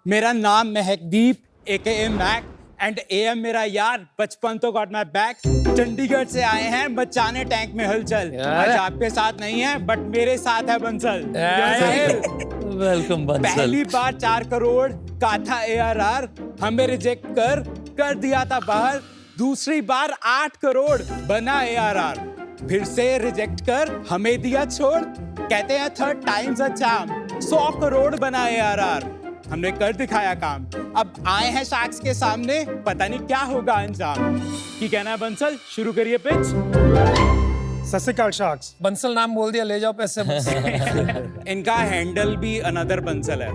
मेरा नाम महकदीप AKA Mac and AM मेरा यार, बचपन तो गॉट माय बैक। चंडीगढ़ से आए हैं मचाने टैंक में हलचल। आज आपके साथ नहीं है बट मेरे साथ है बंसल। वेलकम बंसल। पहली बार 4 करोड़ का था ARR, हमें रिजेक्ट कर दिया था बाहर। दूसरी बार 8 करोड़ बना ARR, फिर से रिजेक्ट कर हमें दिया छोड़। कहते हैं 3rd time's a charm, 100 crore बना ARR, हमने कर दिखाया काम। अब आए हैं शार्क्स के सामने, पता नहीं क्या होगा अंजाम। की कहना है बंसल, शुरू करिए पिच। सत श्री अकाल शार्क्स। बंसल नाम बोल दिया, ले जाओ पैसे बंसल। इनका हैंडल भी अनदर बंसल है।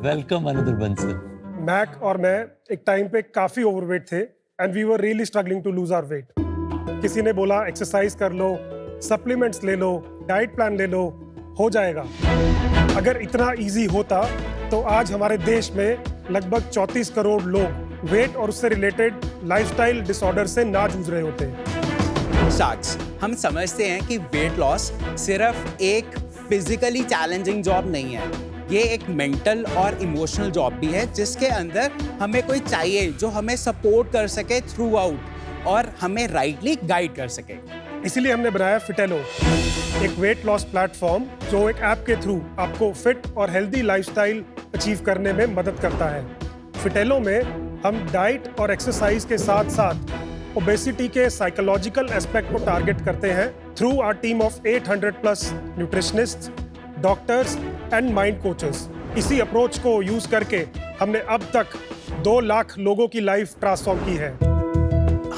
Welcome another Bansal. मैक और मैं एक टाइम पे काफी ओवरवेट थे and we were really struggling to lose our weight. किसी ने बोला एक्सरसाइज कर लो, सप्लीमेंट्स ले लो, डाइट प्लान ले लो, हो जाएगा। अगर इतना इजी होता तो आज हमारे देश में लगभग 34 करोड़ लोग वेट और उससे रिलेटेड लाइफस्टाइल डिसऑर्डर से ना जूझ रहे होते। शार्क्स, हम समझते हैं कि वेट लॉस सिर्फ एक फिजिकली चैलेंजिंग जॉब नहीं है, ये एक मेंटल और इमोशनल जॉब भी है, जिसके अंदर हमें कोई चाहिए जो हमें सपोर्ट कर सके थ्रू आउट और हमें राइटली गाइड कर सके। इसीलिए हमने बनाया फिटेलो, एक वेट लॉस प्लेटफॉर्म जो एक ऐप के थ्रू आपको फिट और हेल्दी लाइफस्टाइल अचीव करने में मदद करता है। फिटेलो में हम डाइट और एक्सरसाइज के साथ साथ ओबेसिटी के साइकोलॉजिकल एस्पेक्ट को टारगेट करते हैं through our team of 800+ nutritionists, doctors and mind coaches. इसी अप्रोच को यूज करके हमने अब तक 2 लाख लोगों की लाइफ ट्रांसफॉर्म की है।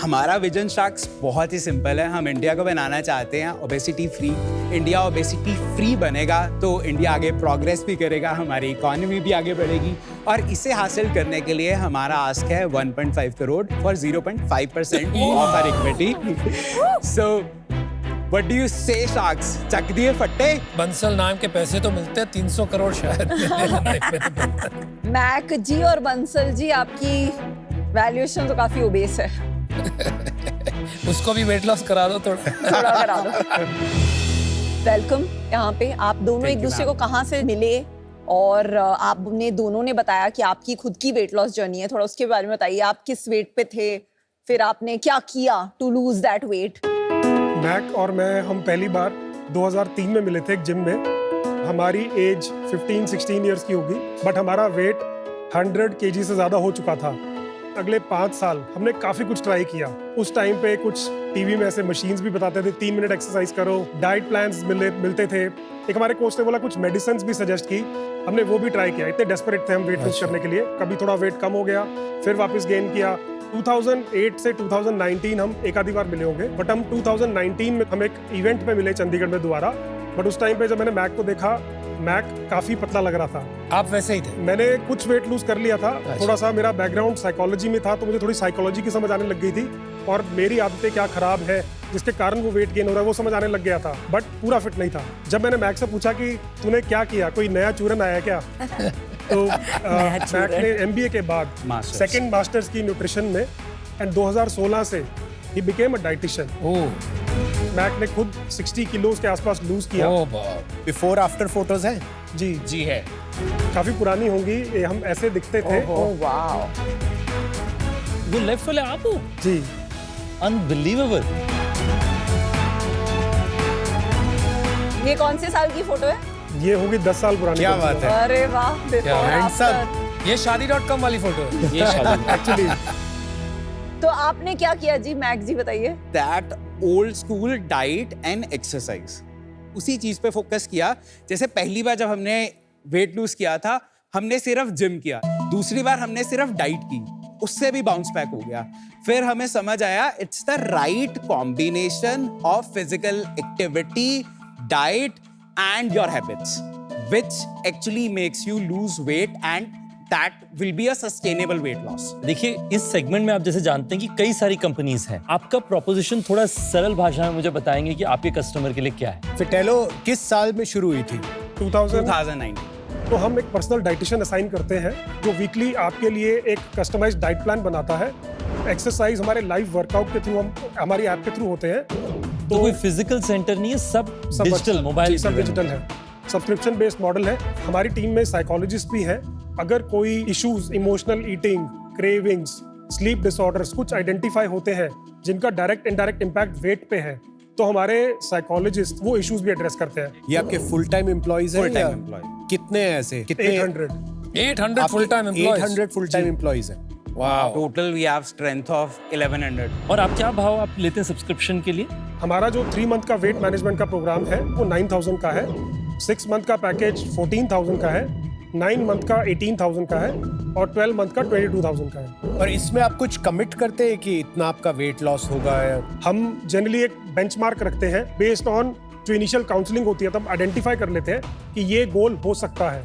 हमारा विजन शार्क्स बहुत ही सिंपल है, हम इंडिया को बनाना चाहते हैं obesity free. India obesity free बनेगा तो इंडिया आगे प्रोग्रेस भी करेगा, हमारी इकोनॉमी भी आगे बढ़ेगी। और इसे हासिल करने के लिए हमारा आस्क है 1.5 crore for 0.5% of our equity. So what do you say sharks, चक दिए फट्टे? बंसल नाम के पैसे तो मिलते हैं, 300 करोड़ शायद। मैक जी और बंसल जी, आपकी वैल्यूएशन तो काफी ओबेस है। उसको भी वेट लॉस करा दो थोड़ा करा दो। वेलकम यहाँ पे। आप दोनों एक दूसरे को कहाँ से मिले और आपने दोनों ने बताया कि आपकी खुद की वेट लॉस जर्नी है, थोड़ा उसके बारे में बताइए। आप किस वेट पे थे, फिर आपने क्या किया to lose that weight? Mac और मैं हम पहली बार 2003 में मिले थे एक जिम में। हमारी एज 15-16 ईयर्स की होगी, बट हमारा वेट 100 kg से ज़्यादा हो चुका था। अगले 5 साल हमने काफ़ी कुछ ट्राई किया। उस टाइम पे कुछ टीवी में ऐसे मशीन्स भी बताते थे 3 मिनट एक्सरसाइज करो, डाइट प्लान्स मिलते थे। एक हमारे कोच ने बोला कुछ मेडिसिन भी सजेस्ट की, हमने वो भी ट्राई किया। इतने डेस्परेट थे हम वेट लूज करने के लिए। कभी थोड़ा वेट कम हो गया, फिर वापस गेन किया। 2008 से 2019 हम एक आधी बार मिले होंगे, बट हम 2019 में हम एक इवेंट में मिले चंडीगढ़ में दोबारा। बट उस टाइम पे जब मैंने मैक को देखा, मैक काफी पतला लग रहा था। आप वैसे ही थे? मैंने कुछ वेट लूज कर लिया था। थोड़ा सा मेरा बैकग्राउंड साइकोलॉजी में था, तो मुझे थोड़ी साइकोलॉजी की समझ आने लग गई थी और मेरी आदतें क्या खराब है जिसके कारण वो वेट गेन हो रहा है वो समझ आने लग गया था, बट पूरा फिट नहीं था। जब मैंने मैक से पूछा कि तूने क्या किया, कोई नया चूरन आया क्या, तो मैक ने MBA के बाद सेकेंड मास्टर्स की न्यूट्रिशन में एंड 2016 से ही बिकेम अ डाइटिशियन। मैक ने खुद 60 किलोज के आसपास लूज किया। बिफोर आफ्टर फोटोज है? जी है। काफी पुरानी होंगी, हम ऐसे दिखते थे। वाओ, वो लेफ्ट वाले आप हो? जी, अनबिलीवेबल। ये कौन से साल की फोटो है? ये होगी 10 साल पुरानी। क्या बात है। अरे वाह, बिफोर आफ्टर। ये शादी.com वाली फोटो है। ये शादी एक्चुअली। तो आपने क्या किया जी, मैक जी बताइए। That old school diet and exercise, उसी चीज पे फोकस किया। जैसे पहली बार जब हमने वेट लूज किया था, हमने सिर्फ जिम किया। दूसरी बार हमने सिर्फ डाइट की, उससे भी बाउंस बैक हो गया। फिर हमें समझ आया it's the right combination of physical activity, diet and your habits which actually makes you lose weight and that will be a sustainable weight loss. देखिए, इस सेगमेंट में आप जैसे जानते हैं कि कई सारी कंपनीज हैं। आपका प्रोपोजिशन थोड़ा सरल भाषा में मुझे बताएंगे कि आपके कस्टमर के लिए क्या है? फिटेलो किस साल में शुरू हुई थी? 2019। तो हम एक पर्सनल डाइटिशियन असाइन करते हैं जो वीकली आपके लिए एक कस्टमाइज्ड डाइट प्लान बनाता है। एक्सरसाइज हमारे लाइव वर्कआउट के थ्रू, हम हमारी ऐप के थ्रू होते हैं। तो कोई फिजिकल सेंटर नहीं है, सब डिजिटल, मोबाइल सब डिजिटल है। सब्सक्रिप्शन बेस्ड मॉडल है। हमारी टीम में साइकोलॉजिस्ट भी है अगर कोई issues, emotional eating, cravings, sleep disorders कुछ आइडेंटिफाई होते हैं जिनका डायरेक्ट इनडायरेक्ट इम्पैक्ट वेट पे है, तो हमारे साइकोलॉजिस्ट वो इश्यूज भी एड्रेस करते हैं। ये आपके फुल टाइम एम्प्लॉइज हैं Full या time employee। कितने हैं ऐसे? कितने 800 800 full time employees. 800 full time employees हैं। Wow. Total we have strength of 1100। और आप क्या भाव आप लेते हैं सब्सक्रिप्शन के लिए? हमारा जो 3 मंथ का वेट मैनेजमेंट का प्रोग्राम है वो 9000 का है, 6 मंथ का पैकेज 14000 का है, 9 मंथ का 18000 का है और 12 मंथ का 22000 का है। और इसमें आप कुछ कमिट करते हैं कि इतना आपका वेट लॉस होगा? हम जनरली एक बेंचमार्क रखते हैं बेस्ड ऑन जो इनिशियल काउंसलिंग होती है, तब आइडेंटिफाई कर लेते हैं कि ये गोल हो सकता है।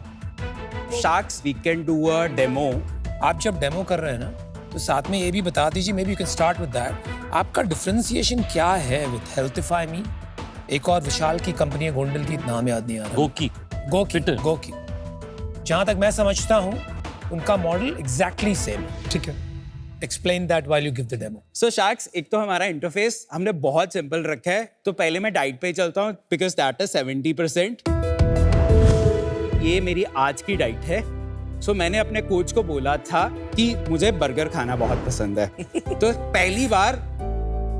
Sharks, we can do a demo. आप जब डेमो कर रहे हैं ना, तो साथ में ये भी बता दीजिए, may be you can start with that, आपका डिफरेंशिएशन क्या है विद हेल्थिफाई मी? एक और विशाल की कंपनी है, गोंडल की, नाम याद नहीं आ रहा। गोकी। गोकी। जहां तक मैं समझता हूं, उनका मॉडल एग्जैक्टली सेम। ठीक है, explain that while you give the demo. So sharks, एक तो हमारा इंटरफेस हमने बहुत सिंपल रखा है। तो पहले मैं डाइट पे ही चलता हूँ बिकॉज दैट इज 70%। ये मेरी आज की डाइट है। सो मैंने अपने कोच को बोला था कि मुझे बर्गर खाना बहुत पसंद है। तो पहली बार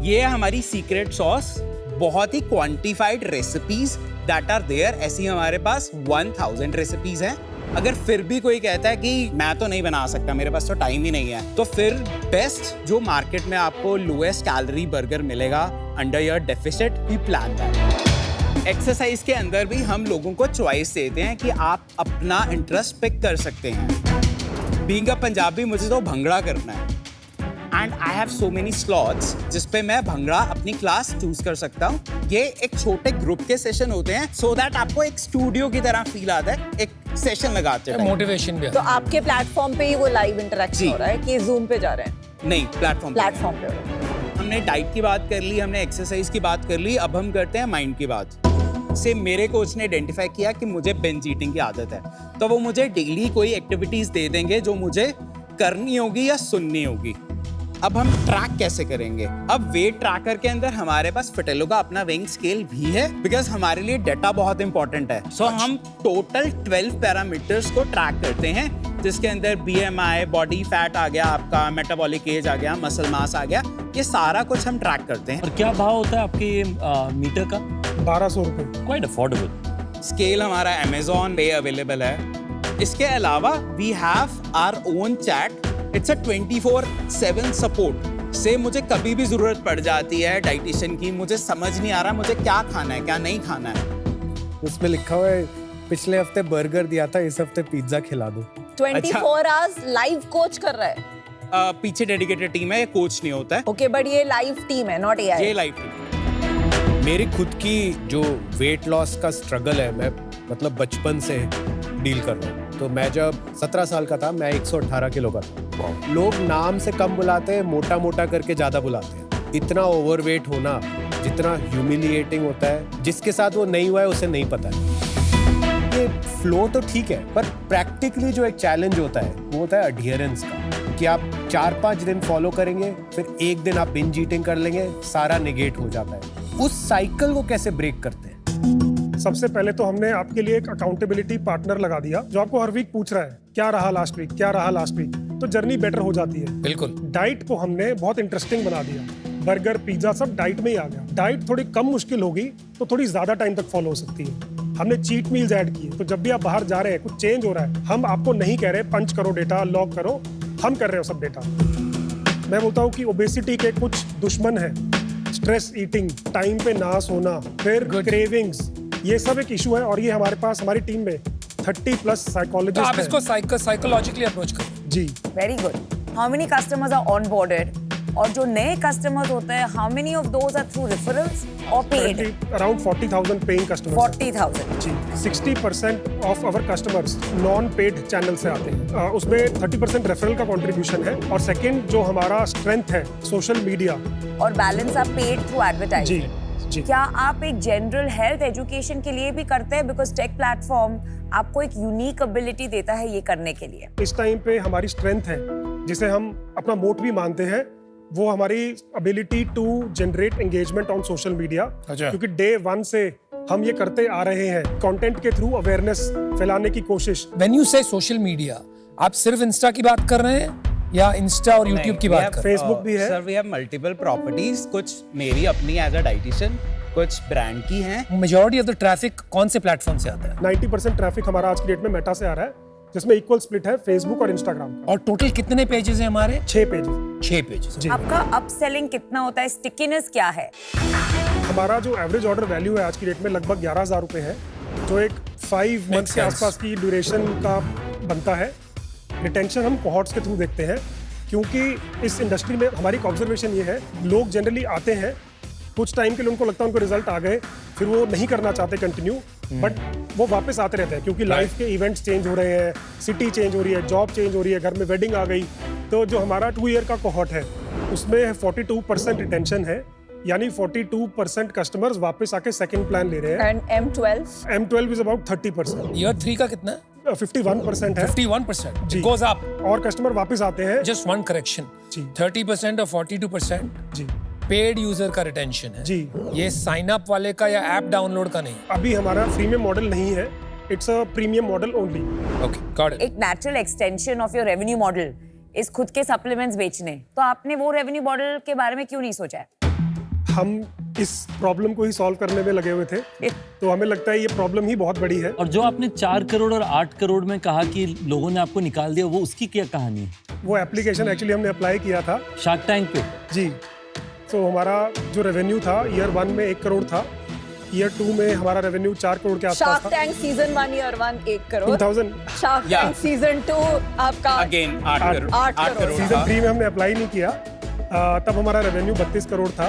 ये हमारी सीक्रेट सॉस, बहुत ही quantified recipes that are there. ऐसी हमारे पास 1000 रेसिपीज हैं। अगर फिर भी कोई कहता है कि मैं तो नहीं बना सकता, मेरे पास तो टाइम ही नहीं है, तो फिर बेस्ट जो मार्केट में आपको लोएस्ट कैलोरी बर्गर मिलेगा under your deficit, we plan that. Exercise के अंदर भी हम लोगों को चॉइस देते हैं कि आप अपना इंटरेस्ट पिक कर सकते हैं। बीइंग अ पंजाबी, मुझे तो भंगड़ा करना है and I have so many slots जिसपे मैं भंगड़ा अपनी क्लास चूज कर सकता हूँ। ये एक छोटे ग्रुप के सेशन होते हैं सो दैट आपको एक स्टूडियो की तरह फील आता है एक सेशन लगाते हैं। मोटिवेशन भी तो आपके प्लेटफॉर्म पे ही वो लाइव इंटरेक्शन जी। हो रहा है कि जूम पे जा रहे हैं? नहीं, प्लेटफॉर्म पे हो रहा है। हमने डाइट की बात कर ली, हमने एक्सरसाइज की बात कर ली, अब हम करते हैं माइंड की बात। से मेरे कोच ने आइडेंटिफाई किया कि मुझे बिंज ईटिंग की आदत है, तो वो मुझे डेली कोई एक्टिविटीज दे देंगे जो मुझे करनी होगी या सुननी होगी। अब हम ट्रैक कैसे करेंगे? अब वेट ट्रैकर के अंदर हमारे पास फिटेलो का अपना वेइंग स्केल भी है बिकॉज हमारे लिए डेटा बहुत इंपॉर्टेंट है। सो हम टोटल 12 पैरामीटर्स को ट्रैक करते हैं जिसके अंदर BMI, बॉडी फैट आ गया, आपका मेटाबॉलिक एज आ गया, मसल मास आ गया, ये सारा कुछ हम ट्रैक करते हैं। और क्या भाव होता है आपके ये मीटर का? 1200 रुपये। Quite affordable. स्केल हमारा Amazon पे अवेलेबल है। इसके अलावा we have our own chat. It's a 24/7 support. से मुझे कभी भी जरूरत पड़ जाती है डाइटिशियन की, मुझे समझ नहीं आ रहा मुझे क्या खाना है क्या नहीं खाना है, उसमें लिखा हुआ है पिछले हफ्ते बर्गर दिया था, इस हफ्ते पिज्जा खिला दो। 24 आवर्स लाइव कोच कर रहा है? पीछे डेडिकेटेड टीम है, ये कोच नहीं होता है। ओके, बट ये लाइव टीम है, नॉट AI। ये लाइव टीम। मेरी खुद की जो वेट लॉस का स्ट्रगल है, मैं मतलब बचपन से डील कर रहा हूँ। तो मैं जब 17 साल का था, मैं 118 किलो का था। लोग नाम से कम बुलाते हैं, मोटा मोटा करके ज्यादा बुलाते हैं। इतना ओवरवेट होना जितना ह्यूमिलिएटिंग होता है, जिसके साथ वो नहीं हुआ है उसे नहीं पता है। ये फ्लो तो ठीक है, पर प्रैक्टिकली जो एक चैलेंज होता है वो होता है अडियरेंस का, कि आप 4-5 दिन फॉलो करेंगे, फिर एक दिन आप बिंज ईटिंग कर लेंगे, सारा नेगेट हो जाता है। उस साइकिल को कैसे ब्रेक करते हैं? सबसे पहले तो हमने आपके लिए एक अकाउंटेबिलिटी पार्टनर लगा दिया जो आपको हर वीक पूछ रहा है क्या रहा लास्ट वीक, क्या रहा लास्ट वीक, तो जर्नी बेटर हो जाती है। बिल्कुल। डाइट को हमने बहुत इंटरेस्टिंग बना दिया, बर्गर पिज्जा सब डाइट में ही आ गया। डाइट थोड़ी कम मुश्किल होगी तो थोड़ी ज्यादा टाइम तक फॉलो हो सकती है। हमने चीट मील्स ऐड किए, तो जब भी आप बाहर जा रहे हैं, कुछ चेंज हो रहा है, हम आपको नहीं कह रहे पंच करो डेटा, लॉग करो, हम कर रहे हो सब डेटा। मैं बोलता हूँ कि ओबेसिटी के कुछ दुश्मन है, स्ट्रेस ईटिंग, टाइम पे ना सोना, फिर क्रेविंग्स, ये सब एक इशू है। और ये हमारे पास हमारी टीम में 30+ तो साइकोलॉजिस्ट आप इसको साइकोलॉजिकली अप्रोच करो। जी। Very good. How many customers are onboarded? और जो नए कस्टमर्स होते हैं, how many of those are through referrals और पेड? Around 40,000 paying customers. 40,000। जी। 60% of our customers non paid channel से आते हैं। उसमें 30% रेफरल का कंट्रीब्यूशन है। और सेकंड जो हमारा स्ट्रेंथ है सोशल मीडिया, और बैलेंस आप पेड थ्रू एडवर्टाइजिंग। जी। क्या आप एक जनरल हेल्थ एजुकेशन के लिए भी करते हैं? बिकॉज टेक प्लेटफॉर्म आपको एक यूनिक एबिलिटी देता है ये करने के लिए। इस टाइम पे हमारी स्ट्रेंथ है जिसे हम अपना मोट भी मानते हैं, वो हमारी ability to generate engagement on social media. अच्छा। क्योंकि डे 1 से हम ये करते आ रहे हैं, कंटेंट के थ्रू अवेयरनेस फैलाने की कोशिश। When you say social media, आप सिर्फ इंस्टा की बात कर रहे हैं या इंस्टा और यूट्यूब की बात कर रहे Facebook भी है। Sir we have multiple properties, कुछ मेरी अपनी एज अ डाइटिशियन, कुछ ब्रांड की हैं। हैं? मेजॉरिटी ऑफ द ट्रैफिक कौन से प्लेटफॉर्म से आता है? 90% ट्रैफिक हमारा आज की डेट में मेटा से आ रहा है, जिसमें इक्वल स्प्लिट है फेसबुक और इंस्टाग्राम का। और टोटल कितने पेजेस हैं हमारे? 6 पेजेस। 6 पेजेस। जी। आपका अपसेलिंग कितना होता है, स्टिकीनेस क्या है? हमारा जो एवरेज ऑर्डर वैल्यू है आज की डेट में लगभग 11,000 रुपए है, जो एक 5 मंथ के sense. आसपास की ड्यूरेशन का बनता है। रिटेंशन हम कोहॉर्ट्स के थ्रू देखते हैं, क्योंकि इस इंडस्ट्री में हमारी ऑब्जर्वेशन ये है, लोग जनरली आते हैं, कुछ टाइम के लिए उनको लगता है उनको रिजल्ट आ गए, फिर वो नहीं करना चाहते कंटिन्यू, बट वो वापस आते रहते हैं क्योंकि लाइफ के इवेंट्स चेंज हो रहे हैं, सिटी चेंज हो रही है, जॉब चेंज हो रही है, घर में वेडिंग आ गई। तो जो हमारा 2 ईयर का कोहॉर्ट है उसमें 42% रिटेंशन है, यानी 42% कस्टमर्स वापस आके सेकंड प्लान ले रहे हैं। And M12 M12 is about 30%, year 3 का कितना है? 51% है 51%. जी। It goes up. और कस्टमर वापस आते हैं। Just one correction. जी। 30% और 42% जी पेड यूजर का रिटेंशन है। जी। ये साइन अप वाले का या ऐप डाउनलोड का नहीं? अभी हमारा फ्रीमियम मॉडल नहीं है, it's a premium model only. Okay, got it. एक natural extension of your revenue model इस खुद के सप्लीमेंट्स बेचने, तो आपने वो रेवेन्यू मॉडल के बारे में क्यों नहीं सोचा है? हम इस प्रॉब्लम को ही सॉल्व करने में लगे हुए थे, तो हमें लगता है ये प्रॉब्लम ही बहुत बड़ी है। और जो आपने 4 करोड़ और 8 करोड़ में कहा कि लोगों ने आपको निकाल दिया, वो उसकी क्या कहानी है? वो एप्लीकेशन एक्चुअली हमने अप्लाई किया था। शार्क टैंक पे? जी, तो हमारा जो रेवेन्यू था ईयर 1 में 1 करोड़ था, ईयर 2 में हमारा रेवेन्यू 4 करोड़ के आसपास शार्क था। Tank season 1 year 1 1 crore, 2000 shark Yeah. Tank season 2 आपका अगेन 8 आठ- करोड़। 8 8 करोड़ सीजन था। 3 में हमने अप्लाई नहीं किया, तब हमारा रेवेन्यू 32 करोड़ था।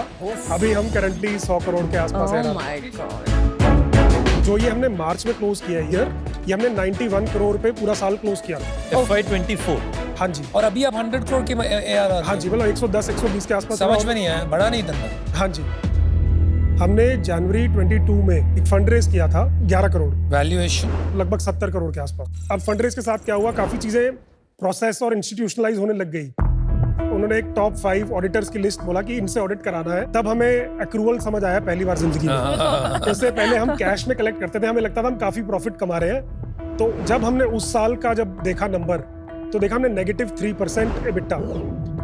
अभी हम करंटली 100 करोड़ के आसपास है। Oh my God. जो ये हमने मार्च में क्लोज किया ईयर, ये हमने 91 करोड़ पे पूरा साल क्लोज किया। FY24? हाँ जी, और अभी आप 100 करोड़ के ARR? हाँ जी, मतलब 110-120 के आसपास। समझ में नहीं आया, बड़ा नहीं धंधा। हाँ जी, हमने जनवरी 22 में एक फंड रेज किया था 11 करोड़, वैल्यूएशन? लगभग 70 करोड़ के आसपास। अब फंड रेज के साथ क्या हुआ, काफी चीजें प्रोसेस और इंस्टीट्यूशनलाइज होने लग गई। उन्होंने एक टॉप 5 ऑडिटर्स की लिस्ट बोला कि इनसे ऑडिट कराना है, तब हमें एक्रूअल समझ आया पहली बार जिंदगी में। इससे पहले हम कैश में कलेक्ट करते थे, हमें लगता था हम काफी प्रॉफिट कमा रहे हैं। तो जब हमने उस साल का जब देखा नंबर, तो देखा हमने -3% एबिटा।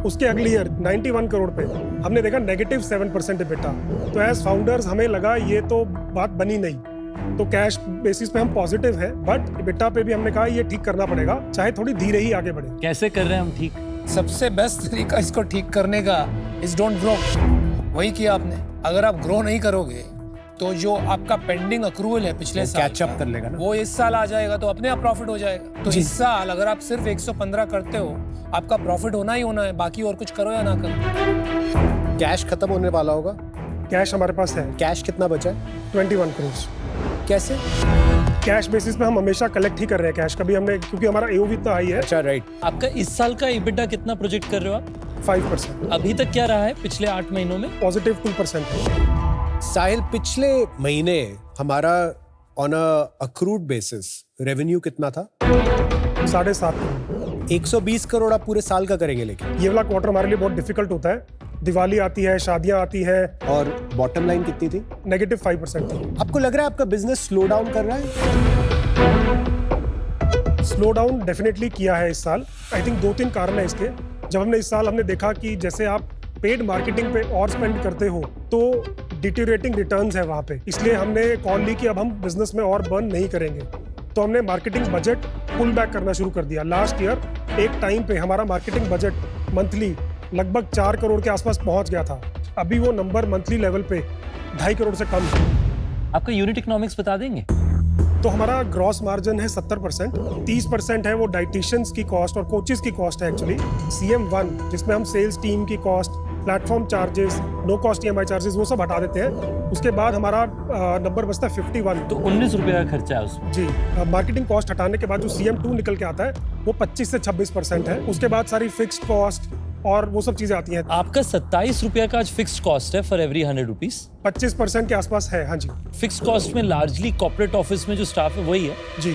उसके अगली ईयर 91 करोड़ पे हमने देखा -7% एबिटा। तो एज फाउंडर्स हमें लगा ये तो बात बनी नहीं, तो कैश बेसिस पे हम पॉजिटिव है, बट एबिटा पे भी हमने कहा ये ठीक करना पड़ेगा, चाहे थोड़ी धीरे ही आगे बढ़े। कैसे कर रहे हैं हम ठीक? सबसे बेस्ट तरीका इसको ठीक करने का इज डोंट ग्रो। वही किया आपने। अगर आप ग्रो नहीं करोगे तो जो आपका पेंडिंग अक्रूवल है पिछले साल कैच अप का, कर लेगा ना। वो इस साल आ जाएगा, तो अपने आप प्रॉफिट हो जाएगा। तो इस साल अगर आप सिर्फ 115 करते हो, आपका प्रॉफिट होना ही होना है, बाकी और कुछ करो या ना करो। कैश खत्म होने वाला होगा। कैश हमारे पास है कैश कितना बचा है? 21 करोड़। कैसे? कैश बेसिस पे हम हमेशा कलेक्ट ही कर रहे हैं कैश, कभी हमने, क्योंकि हमारा एओवी इतना हाई है। अच्छा, राइट। आपका इस साल का EBITDA कितना प्रोजेक्ट कर रहे हो आप? 5%, अभी तक क्या रहा है पिछले 8 महीनों में? पॉजिटिव 2% है। साहिल, पिछले महीने हमारा on a accrued basis revenue कितना था? 7.5 करोड़। 120 करोड़ आप पूरे साल का करेंगे, लेकिन ये वाला क्वार्टर हमारे लिए बहुत डिफिकल्ट होता है। दिवाली आती है, शादियां आती है। और बॉटम लाइन कितनी थी? -5% थी। आपको लग रहा है आपका बिजनेस स्लो डाउन कर रहा है? स्लो डाउन डेफिनेटली किया है इस साल। आई थिंक 2-3 कारण है इसके। जब हमने इस साल हमने देखा कि जैसे आप पेड मार्केटिंग पे और स्पेंड करते हो तो डिटेरिएटिंग रिटर्न्स है वहाँ पे, इसलिए हमने कॉल ली कि अब हम बिजनेस में और बर्न नहीं करेंगे। तो हमने मार्केटिंग बजट पुल बैक करना शुरू कर दिया। लास्ट ईयर एक टाइम पे हमारा मार्केटिंग बजट मंथली लगभग 4 करोड़ के आसपास पहुंच गया था। अभी वो नंबर मंथली लेवल पे 2.5 करोड़ से कम है। आपका यूनिट इकोनॉमिक्स बता देंगे? तो हमारा ग्रॉस मार्जिन है 70%, 30% है वो डाइटिशियंस की कॉस्ट और कोचेस की कॉस्ट है एक्चुअली। CM1 जिसमें हम सेल्स टीम की cost, platform charges, no cost EMI charges वो सब हटा देते हैं। उसके बाद हमारा नंबर बचता है 51। तो 19 रुपए का खर्चा है उसमें। जी, मार्केटिंग कॉस्ट हटाने के बाद जो CM2 निकल के आता है वो 25 से 26% है। उसके बाद सारी फिक्स्ड कॉस्ट और वो सब चीजें आती हैं। आपका 27 रुपया का आज फिक्स्ड कॉस्ट है फॉर एवरी 100 रुपीज। 25% के आसपास है। हाँ जी फिक्स्ड कॉस्ट में लार्जली कॉर्पोरेट ऑफिस में जो स्टाफ है वही है। जी,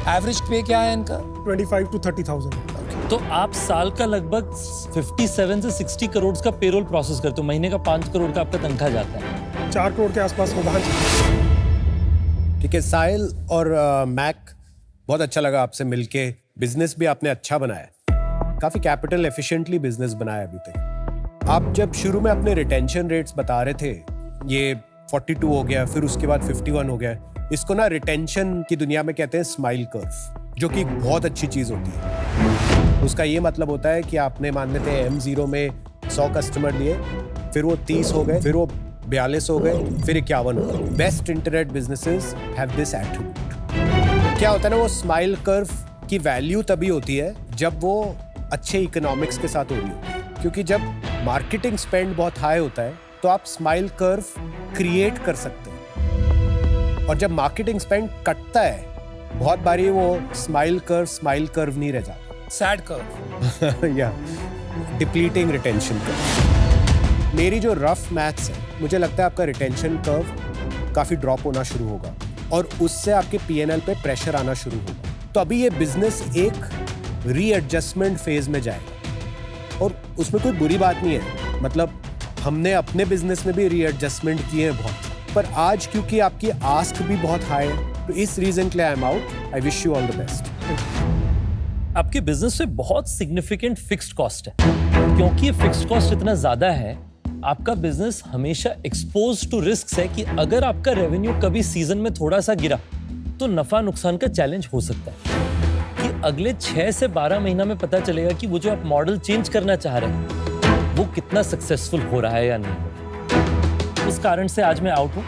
एवरेज पे क्या है इनका? 25 to 30,000। तो आप साल का लगभग 57 से 60 करोड़ का पेरोल प्रोसेस करते हो, महीने का 5 करोड़ का आपका तनख्वाह जाता है। 4 करोड़ के आसपास होगा। हाँ जी। ठीक है साहिल और मैक, बहुत अच्छा लगा आपसे मिलके बिजनेस भी आपने अच्छा बनाया, काफी कैपिटल एफिशिएंटली बिजनेस बनाया अभी तक। आप जब शुरू में अपने रिटेंशन रेट्स बता रहे थे, ये 42 हो गया, फिर उसके बाद 51 हो गया, इसको ना रिटेंशन की दुनिया में कहते हैं स्माइल कर्व, जो कि एक बहुत अच्छी चीज होती है। उसका ये मतलब होता है कि आपने मान लेते हैं M0 में 100 कस्टमर लिए, फिर वो 30 हो गए, फिर वो 42 हो गए, फिर 51 हो गए। Best internet businesses have this attribute. क्या होता है ना, वो स्माइल कर्व की वैल्यू तभी होती है जब वो अच्छे इकोनॉमिक्स के साथ हो रही होती है, क्योंकि जब मार्केटिंग स्पेंड बहुत हाई होता है तो आप स्माइल कर्व क्रिएट कर सकते हैं, और जब मार्केटिंग स्पेंड कटता है बहुत बारी वो स्माइल कर्व नहीं रह जाता, सैड कर्व या डिप्लीटिंग रिटेंशन कर्व। मेरी जो रफ मैथ्स है, मुझे लगता है आपका रिटेंशन कर्व काफी ड्रॉप होना शुरू होगा और उससे आपके P&L पे प्रेशर आना शुरू होगा। तो अभी ये बिजनेस एक रीएडजस्टमेंट फेज में जाएगा, और उसमें कोई बुरी बात नहीं है। मतलब हमने अपने बिजनेस में भी रीएडजस्टमेंट किए हैं बहुत, पर आज क्योंकि आपकी आस्क भी बहुत हाई है, तो इस रीजन के लिए I am out. I wish you all the best. आपके बिजनेस में बहुत सिग्निफिकेंट फिक्स्ड कॉस्ट है। क्योंकि ये फिक्स्ड कॉस्ट इतना ज्यादा है, आपका बिजनेस हमेशा एक्सपोज टू रिस्क है कि अगर आपका रेवेन्यू कभी सीजन में थोड़ा सा गिरा तो नफा नुकसान का चैलेंज हो सकता है कि अगले 6 से 12 महीना में पता चलेगा कि वो जो आप मॉडल चेंज करना चाह रहे हैं वो कितना सक्सेसफुल हो रहा है या नहीं। उस कारण से आज मैं आउट हूं,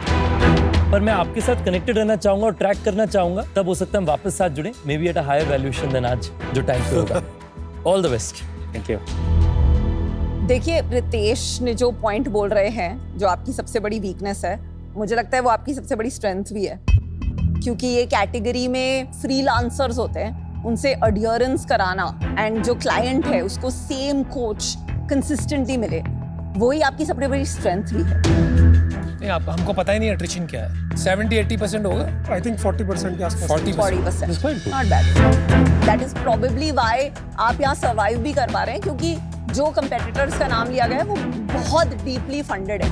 पर मैं आपके साथ कनेक्टेड रहना चाहूंगा और ट्रैक करना चाहूंगा, तब हो सकता है हम वापस साथ जुड़े, maybe at a higher valuation than आज जो टाइम पे होगा। All the best. Thank you. देखिए, रितेश ने जो पॉइंट बोल रहे हैं, जो आपकी सबसे बड़ी वीकनेस है, मुझे लगता है वो आपकी सबसे बड़ी स्ट्रेंथ भी है, क्योंकि ये कैटेगरी में फ्रीलांसर्स होते हैं, उनसे अडियरेंस कराना एंड जो क्लाइंट है उसको सेम कोच कंसिस्टेंटली मिले, वही आपकी सबसे बड़ी स्ट्रेंथ भी है। नहीं, आप हमको पता ही नहीं अट्रिशन क्या है। 70-80% होगा। आई थिंक 40% के आसपास। 40%, not bad. That is probably why आप यहाँ सर्वाइव भी कर पा रहे हैं, क्योंकि जो कंपेटिटर्स का नाम लिया गया है वो बहुत डीपली फंडेड है।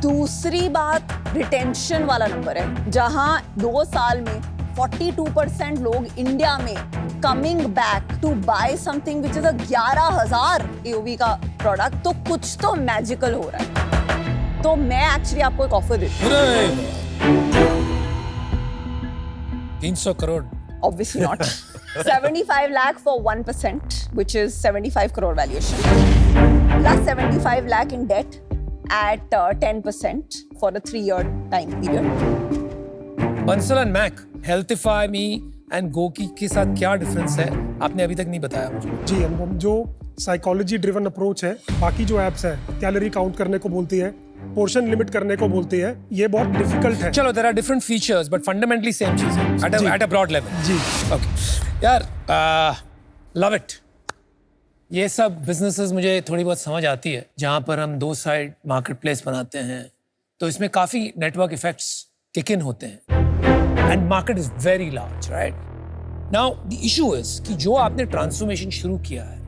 दूसरी बात रिटेंशन वाला नंबर है, जहां 2 साल में 42% लोग इंडिया में coming back to buy something which is a 11,000 AOV का प्रोडक्ट, तो कुछ तो मैजिकल हो रहा है। तो मैं एक्चुअली आपको एक ऑफर देती हूँ। 300 crore. Obviously not. 75 lakh for 1%, which is 75 crore valuation. Plus 75 lakh in debt at 10% for a 3-year time period. Bansal and Mac, HealthifyMe and GOQii के साथ क्या डिफरेंस है, आपने अभी तक नहीं बताया मुझे। जी, अनुपम, जो साइकोलॉजी ड्रिवन अप्रोच है, बाकी जो एप्स है कैलोरी काउंट करने को बोलती है, पोर्शन लिमिट करने को बोलती है, ये बहुत डिफिकल्ट है। चलो, there are different features but fundamentally same चीज है एट अ ब्रॉड लेवल। जी, ओके यार, लव इट। ये सब बिजनेसेस मुझे थोड़ी बहुत समझ आती है, जहां पर हम 2 साइड मार्केट प्लेस बनाते हैं, तो इसमें काफी नेटवर्क इफेक्ट्स किक इन होते हैं, and market is very large, right? Now the issue is कि जो आपने ट्रांसफॉर्मेशन शुरू किया है,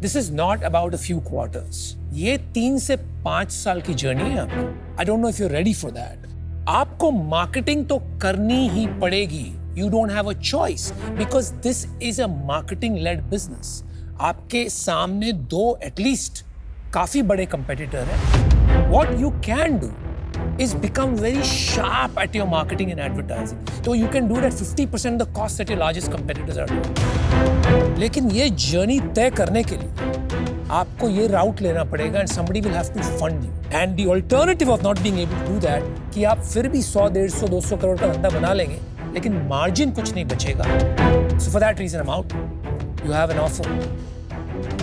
this is not about a few quarters, ये 3 से 5 साल की जर्नी है आपकी। I don't know if you ready for that. आपको मार्केटिंग तो करनी ही पड़ेगी, you don't have a choice, because this is a marketing led business. आपके सामने 2 एटलीस्ट काफी बड़े कंपेटिटर हैं। What you can do is become very sharp at your marketing and advertising. So you can do it at 50% the cost that your largest competitors are doing. लेकिन ये journey तय करने के लिए आपको ये राउट लेना पड़ेगा, and somebody will have to fund you. And the alternative of not being able to do that, कि आप फिर भी 100, 150, 200 करोड़ का धंधा बना लेंगे, लेकिन मार्जिन कुछ नहीं बचेगा. So for that reason I'm out. You have an offer.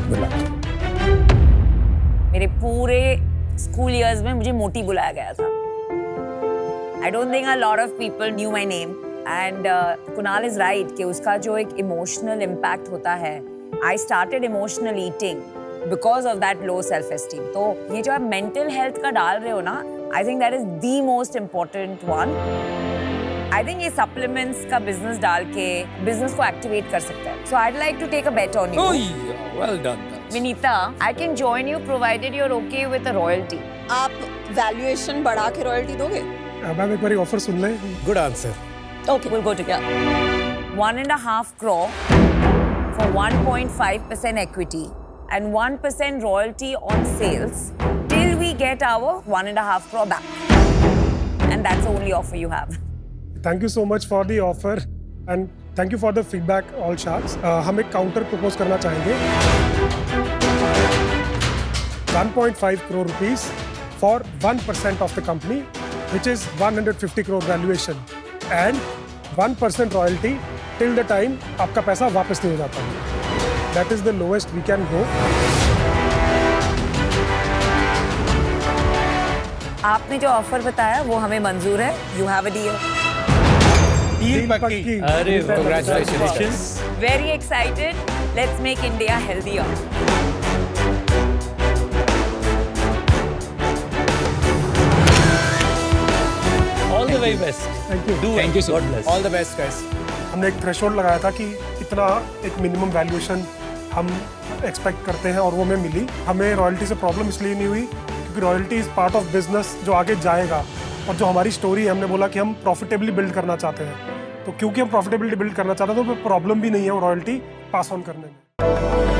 Good luck. मेरे पूरे स्कूल इयर्स में मुझे मोटी बुलाया गया था. I don't think a lot of people knew my name. And Kunal is right कि उसका जो एक emotional impact होता है. I started emotional eating because of that low self-esteem. तो ये जो आप mental health का डाल रहे हो ना, I think that is the most important one. I think ये supplements का business डाल के business को activate कर सकता है. So I'd like to take a bet on you. Oh yeah, well done. Vinita, I can join you provided you're okay with a royalty. आप valuation बढ़ा के रॉयल्टी दोगे? मैम एक बारी ऑफर सुन लें. Good answer. Okay, we'll go together. 1.5 crore for 1.5% equity and 1% royalty on sales till we get our 1.5 crore back. And that's the only offer you have. Thank you so much for the offer and thank you for the feedback all sharks. हम एक counter propose करना चाहेंगे 1.5 crore rupees for 1% of the company, which is 150 crore valuation and 1% royalty till the time आपका पैसा वापस नहीं हो जाता। That is the lowest we can go. आपने जो ऑफर बताया वो हमें मंजूर है। You have a deal. Deal पक्की। अरे Congratulations. Very excited. Let's make India healthier. All the very best. Thank you. Thank you so God much. Bless. All the best, guys. हमने एक थ्रेशोल्ड लगाया था कि इतना एक मिनिमम वैल्यूएशन हम एक्सपेक्ट करते हैं और वो हमें मिली। हमें रॉयल्टी से प्रॉब्लम इसलिए नहीं हुई क्योंकि royalty is part of business जो आगे जाएगा, और जो हमारी स्टोरी है हमने बोला कि हम प्रॉफिटेबली बिल्ड करना चाहते हैं, तो क्योंकि हम प्रॉफिटेबली बिल्ड करना चाहते हैं तो प्रॉब्लम भी नहीं है वो रॉयल्टी पास ऑन करने में।